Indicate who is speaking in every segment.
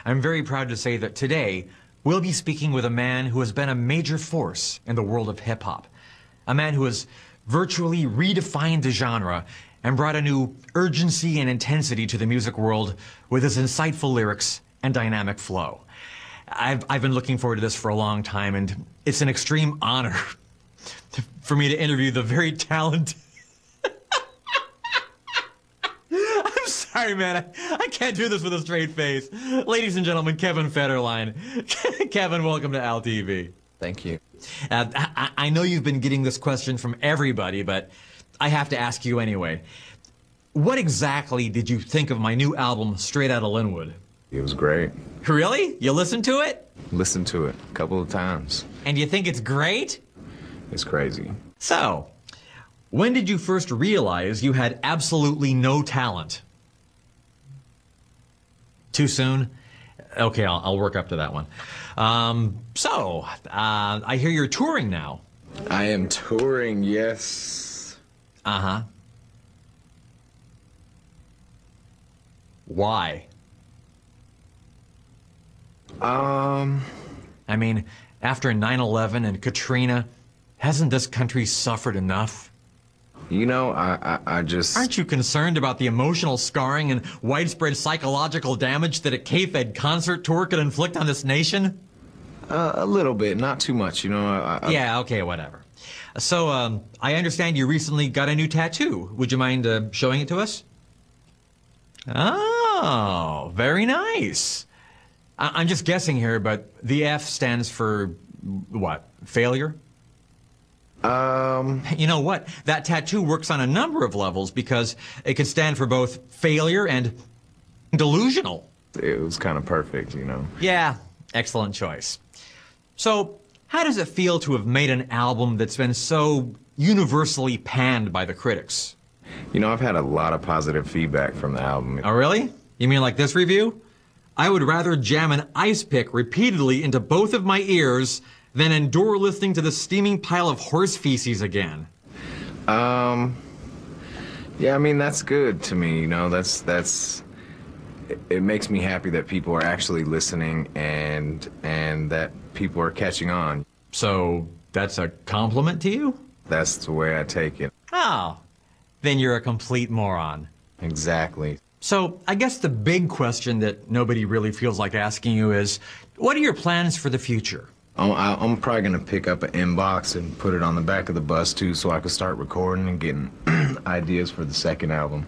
Speaker 1: I'm very proud to say that today we'll be speaking with a man who has been a major force in the world of hip-hop. A man who has virtually redefined the genre and brought a new urgency and intensity to the music world with his insightful lyrics and dynamic flow. I've been looking forward to this for a long time, and it's an extreme honor for me to interview the very talented... I'm sorry, man. I can't do this with a straight face. Ladies and gentlemen, Kevin Federline. Kevin, welcome to Al TV.
Speaker 2: Thank you.
Speaker 1: I know you've been getting this question from everybody, but I have to ask you anyway. What exactly did you think of my new album, Straight Outta Linwood?
Speaker 2: It was great.
Speaker 1: Really? You listened to it?
Speaker 2: Listened to it a couple of times.
Speaker 1: And you think it's great?
Speaker 2: It's crazy.
Speaker 1: So, when did you first realize you had absolutely no talent? Too soon? Okay, I'll work up to that one. I hear you're touring now.
Speaker 2: I am touring, yes.
Speaker 1: Uh-huh. Why? I mean, after 9/11 and Katrina, hasn't this country suffered enough?
Speaker 2: You know, I just...
Speaker 1: Aren't you concerned about the emotional scarring and widespread psychological damage that a K-Fed concert tour could inflict on this nation?
Speaker 2: A little bit, not too much, you know.
Speaker 1: Yeah, okay, whatever. So, I understand you recently got a new tattoo. Would you mind showing it to us? Oh, very nice. I'm just guessing here, but the F stands for, what, failure? You know what? That tattoo works on a number of levels because it could stand for both failure and delusional.
Speaker 2: It was kind of perfect, you know.
Speaker 1: Yeah, excellent choice. So, how does it feel to have made an album that's been so universally panned by the critics?
Speaker 2: You know, I've had a lot of positive feedback from the album.
Speaker 1: Oh, really? You mean like this review? I would rather jam an ice pick repeatedly into both of my ears than endure listening to the steaming pile of horse feces again.
Speaker 2: Yeah, I mean, that's good to me, you know, it makes me happy that people are actually listening and that people are catching on.
Speaker 1: So, that's a compliment to you?
Speaker 2: That's the way I take it.
Speaker 1: Oh, then you're a complete moron.
Speaker 2: Exactly.
Speaker 1: So, I guess the big question that nobody really feels like asking you is, what are your plans for the future?
Speaker 2: I'm probably going to pick up an inbox and put it on the back of the bus, too, so I can start recording and getting ideas for the second album.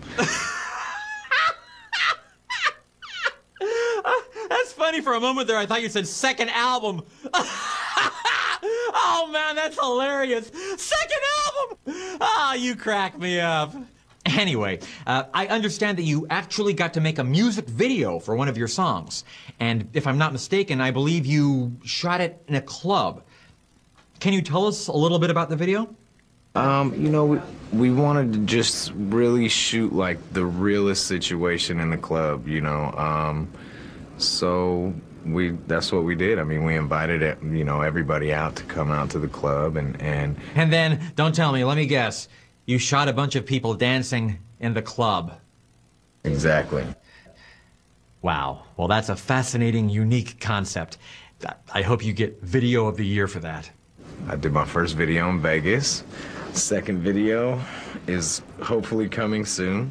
Speaker 1: That's funny. For a moment there, I thought you said second album. Oh, man, that's hilarious. Second album! Ah, you crack me up. Anyway, I understand that you actually got to make a music video for one of your songs. And if I'm not mistaken, I believe you shot it in a club. Can you tell us a little bit about the video?
Speaker 2: You know, we wanted to just really shoot, like, the realest situation in the club, you know. So that's what we did. I mean, we invited, you know, everybody out to come out to the club and
Speaker 1: then, don't tell me, let me guess. You shot a bunch of people dancing in the club.
Speaker 2: Exactly.
Speaker 1: Wow. Well, that's a fascinating, unique concept. I hope you get Video of the Year for that.
Speaker 2: I did my first video in Vegas. Second video is hopefully coming soon.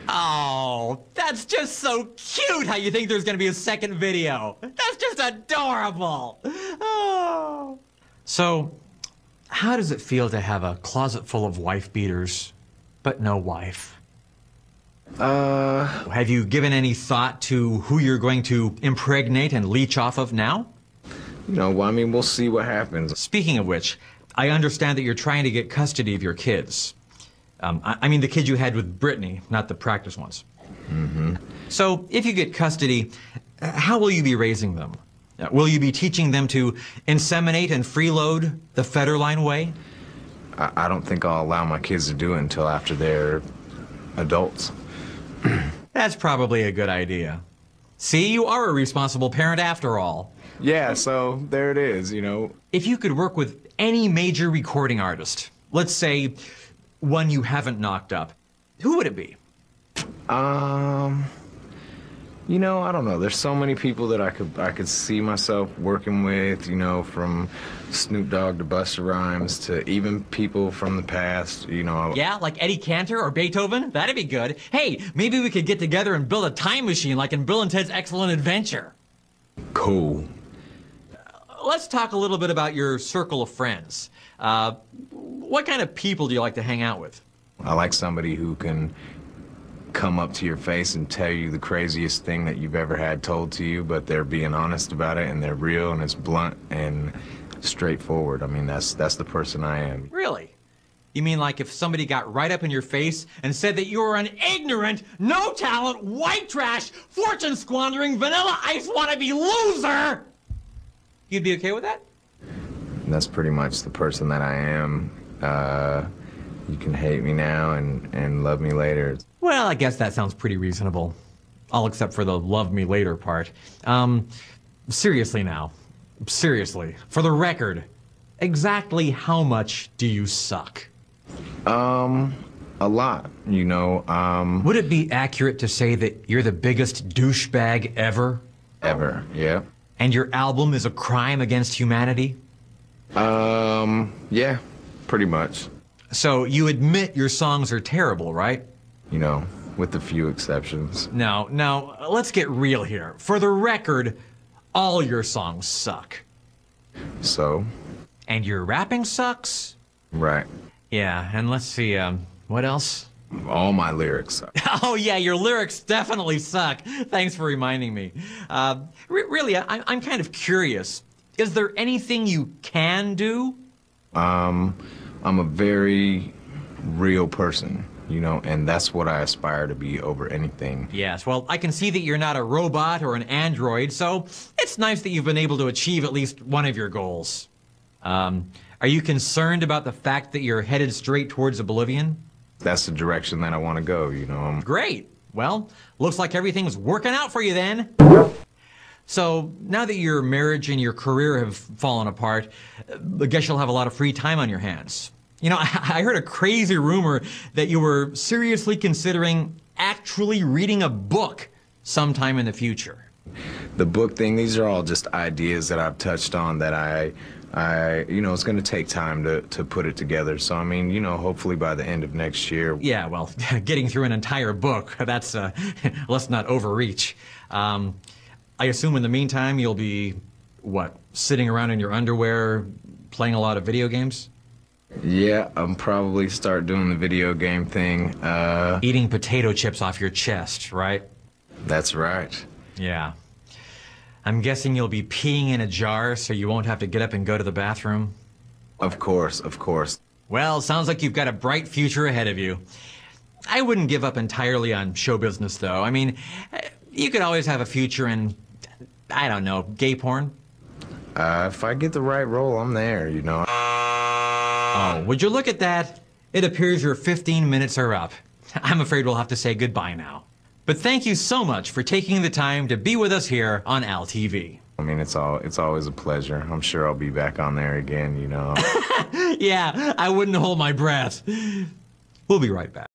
Speaker 1: Oh, that's just so cute how you think there's going to be a second video. That's just adorable. Oh. So, how does it feel to have a closet full of wife beaters, but no wife? Have you given any thought to who you're going to impregnate and leech off of now?
Speaker 2: You know, well, I mean, we'll see what happens.
Speaker 1: Speaking of which, I understand that you're trying to get custody of your kids. I mean the kids you had with Brittany, not the practice ones.
Speaker 2: Mm-hmm.
Speaker 1: So, if you get custody, how will you be raising them? Will you be teaching them to inseminate and freeload the Federline way?
Speaker 2: I don't think I'll allow my kids to do it until after they're adults.
Speaker 1: That's probably a good idea. See, you are a responsible parent after all.
Speaker 2: Yeah, so there it is, you know.
Speaker 1: If you could work with any major recording artist, let's say one you haven't knocked up, who would it be?
Speaker 2: You know, I don't know. There's so many people that I could see myself working with, you know, from Snoop Dogg to Busta Rhymes to even people from the past, you know.
Speaker 1: Yeah, like Eddie Cantor or Beethoven? That'd be good. Hey, maybe we could get together and build a time machine like in Bill and Ted's Excellent Adventure.
Speaker 2: Cool.
Speaker 1: Let's talk a little bit about your circle of friends. What kind of people do you like to hang out with?
Speaker 2: I like somebody who can come up to your face and tell you the craziest thing that you've ever had told to you, but they're being honest about it and they're real and it's blunt and straightforward. I mean, that's the person I am.
Speaker 1: Really? You mean like if somebody got right up in your face and said that you were an ignorant, no talent, white trash, fortune squandering, vanilla ice wannabe loser, you'd be okay with that?
Speaker 2: That's pretty much the person that I am. You can hate me now and love me later.
Speaker 1: Well, I guess that sounds pretty reasonable. All except for the love me later part. Seriously now. Seriously. For the record, exactly how much do you suck?
Speaker 2: A lot, you know.
Speaker 1: Would it be accurate to say that you're the biggest douchebag ever?
Speaker 2: Ever, yeah.
Speaker 1: And your album is a crime against humanity?
Speaker 2: Yeah, pretty much.
Speaker 1: So you admit your songs are terrible, right?
Speaker 2: You know, with a few exceptions.
Speaker 1: Now, let's get real here. For the record, all your songs suck.
Speaker 2: So?
Speaker 1: And your rapping sucks?
Speaker 2: Right.
Speaker 1: Yeah, and let's see, what else?
Speaker 2: All my lyrics suck.
Speaker 1: Oh yeah, your lyrics definitely suck. Thanks for reminding me. Really, I'm kind of curious. Is there anything you can do?
Speaker 2: I'm a very real person, you know, and that's what I aspire to be over anything.
Speaker 1: Yes, well, I can see that you're not a robot or an android, so it's nice that you've been able to achieve at least one of your goals. Are you concerned about the fact that you're headed straight towards oblivion?
Speaker 2: That's the direction that I want to go, you know.
Speaker 1: Great. Well, looks like everything's working out for you then. So, now that your marriage and your career have fallen apart, I guess you'll have a lot of free time on your hands. You know, I heard a crazy rumor that you were seriously considering actually reading a book sometime in the future.
Speaker 2: The book thing, these are all just ideas that I've touched on that I you know, it's going to take time to put it together. So, I mean, you know, hopefully by the end of next year.
Speaker 1: Yeah, well, getting through an entire book, that's, let's not overreach. I assume in the meantime you'll be, what, sitting around in your underwear playing a lot of video games?
Speaker 2: Yeah, I'm probably start doing the video game thing.
Speaker 1: Eating potato chips off your chest, right?
Speaker 2: That's right.
Speaker 1: Yeah. I'm guessing you'll be peeing in a jar so you won't have to get up and go to the bathroom?
Speaker 2: Of course, of course.
Speaker 1: Well, sounds like you've got a bright future ahead of you. I wouldn't give up entirely on show business, though. I mean, you could always have a future in, I don't know, gay porn?
Speaker 2: If I get the right role, I'm there, you know.
Speaker 1: Oh, would you look at that? It appears your 15 minutes are up. I'm afraid we'll have to say goodbye now. But thank you so much for taking the time to be with us here on Al TV.
Speaker 2: I mean, it's always a pleasure. I'm sure I'll be back on there again, you know.
Speaker 1: Yeah, I wouldn't hold my breath. We'll be right back.